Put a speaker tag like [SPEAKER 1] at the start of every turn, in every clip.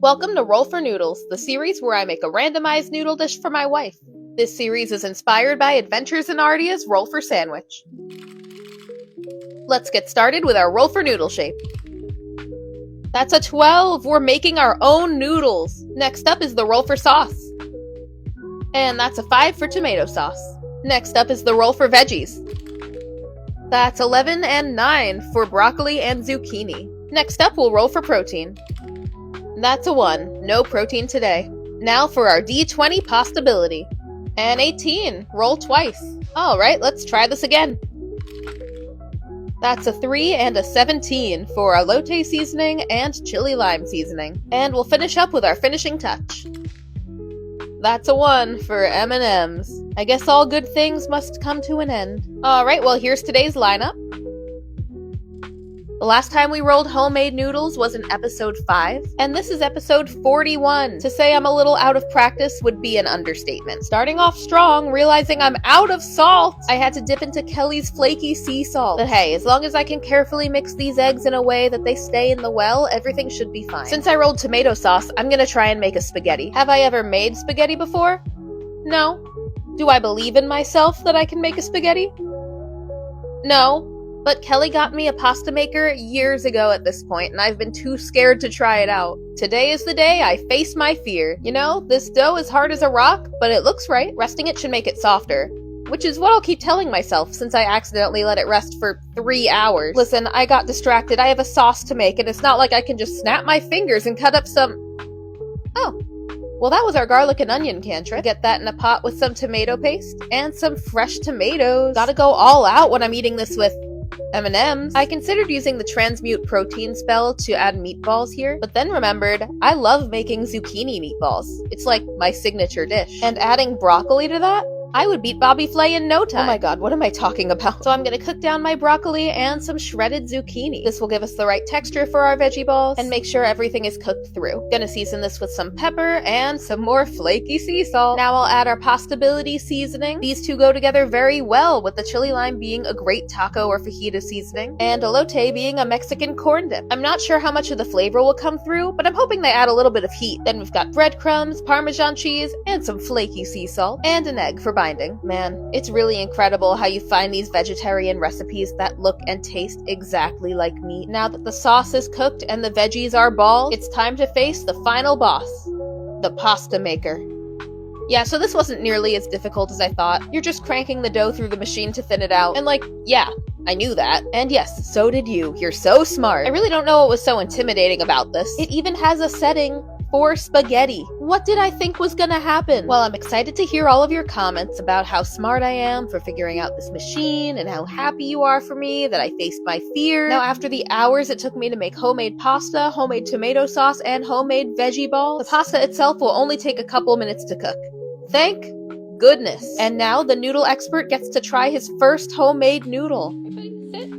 [SPEAKER 1] Welcome to Roll for Noodles, the series where I make a randomized noodle dish for my wife. This series is inspired by Adventures in Ardia's Roll for Sandwich. Let's get started with our roll for noodle shape. That's a 12! We're making our own noodles! Next up is the roll for sauce. And that's a 5 for tomato sauce. Next up is the roll for veggies. That's 11 and 9 for broccoli and zucchini. Next up, we'll roll for protein. That's a 1. No protein today. Now for our D20 possibility. And 18. Roll twice. Alright, let's try this again. That's a 3 and a 17 for elote seasoning and chili lime seasoning. And we'll finish up with our finishing touch. That's a 1 for M&Ms. I guess all good things must come to an end. Alright, well here's today's lineup. The last time we rolled homemade noodles was in episode 5, and this is episode 41. To say I'm a little out of practice would be an understatement. Starting off strong, realizing I'm out of salt, I had to dip into Kelly's flaky sea salt. But hey, as long as I can carefully mix these eggs in a way that they stay in the well, everything should be fine. Since I rolled tomato sauce, I'm gonna try and make a spaghetti. Have I ever made spaghetti before? No. Do I believe in myself that I can make a spaghetti? No. But Kelly got me a pasta maker years ago at this point, and I've been too scared to try it out. Today is the day I face my fear. You know, this dough is hard as a rock, but it looks right. Resting it should make it softer. Which is what I'll keep telling myself since I accidentally let it rest for 3 hours. Listen, I got distracted. I have a sauce to make, and it's not like I can just snap my fingers and cut up some... Oh. Well, that was our garlic and onion cantrip. Get that in a pot with some tomato paste and some fresh tomatoes. Gotta go all out when I'm eating this with M&Ms. I considered using the transmute protein spell to add meatballs here, but then remembered I love making zucchini meatballs. It's like my signature dish. And adding broccoli to that? I would beat Bobby Flay in no time. Oh my god, what am I talking about? So I'm gonna cook down my broccoli and some shredded zucchini. This will give us the right texture for our veggie balls and make sure everything is cooked through. Gonna season this with some pepper and some more flaky sea salt. Now I'll add our pastability seasoning. These two go together very well, with the chili lime being a great taco or fajita seasoning and elote being a Mexican corn dip. I'm not sure how much of the flavor will come through, but I'm hoping they add a little bit of heat. Then we've got breadcrumbs, Parmesan cheese, and some flaky sea salt, and an egg for binding. Man, it's really incredible how you find these vegetarian recipes that look and taste exactly like meat. Now that the sauce is cooked and the veggies are balled, it's time to face the final boss, the pasta maker. Yeah, so this wasn't nearly as difficult as I thought. You're just cranking the dough through the machine to thin it out. And yeah, I knew that. And yes, so did you. You're so smart. I really don't know what was so intimidating about this. It even has a setting for spaghetti. What did I think was gonna happen? Well, I'm excited to hear all of your comments about how smart I am for figuring out this machine and how happy you are for me that I faced my fear. Now, after the hours it took me to make homemade pasta, homemade tomato sauce, and homemade veggie balls, the pasta itself will only take a couple minutes to cook. Thank goodness. And now the noodle expert gets to try his first homemade noodle. Everybody sit.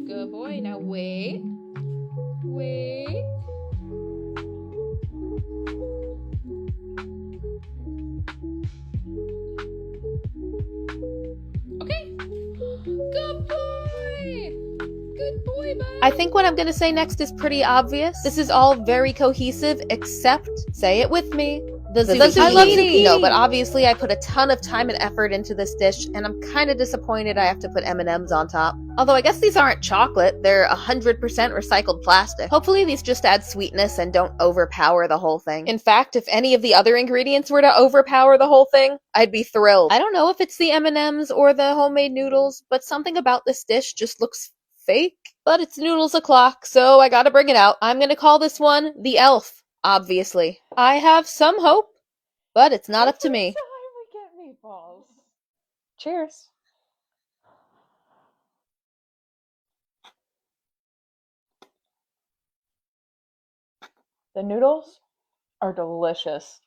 [SPEAKER 1] Good boy. Now wait. Wait. Okay. Good boy. Good boy, bud. I think what I'm gonna say next is pretty obvious. This is all very cohesive, except, say it with me, the zucchini. I love zucchini. No, but obviously I put a ton of time and effort into this dish, and I'm kind of disappointed I have to put M&Ms on top. Although I guess these aren't chocolate, they're 100% recycled plastic. Hopefully these just add sweetness and don't overpower the whole thing. In fact, if any of the other ingredients were to overpower the whole thing, I'd be thrilled. I don't know if it's the M&Ms or the homemade noodles, but something about this dish just looks fake. But it's noodles o'clock, so I gotta bring it out. I'm gonna call this one the elf. Obviously. I have some hope, but it's not up to me.
[SPEAKER 2] Every time we get meatballs. Cheers. The noodles are delicious.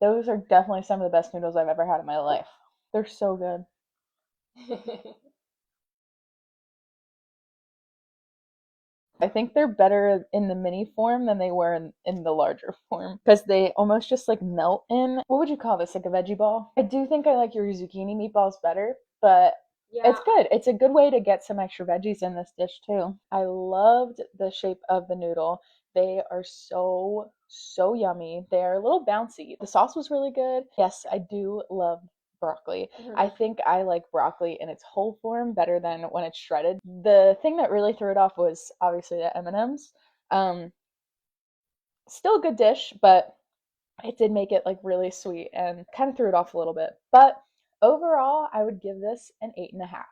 [SPEAKER 2] Those are definitely some of the best noodles I've ever had in my life. They're so good. I think they're better in the mini form than they were in the larger form, because they almost just like melt in, what would you call this, like a veggie ball? I do think I like your zucchini meatballs better, but it's good. It's a good way to get some extra veggies in this dish too. I loved the shape of the noodle. They are so, so yummy. They're a little bouncy. The sauce was really good. Yes, I do love broccoli. I think I like broccoli in its whole form better than when it's shredded. The thing that really threw it off was obviously the M&Ms. Still a good dish, but it did make it like really sweet and kind of threw it off a little bit. But overall, I would give this an 8.5.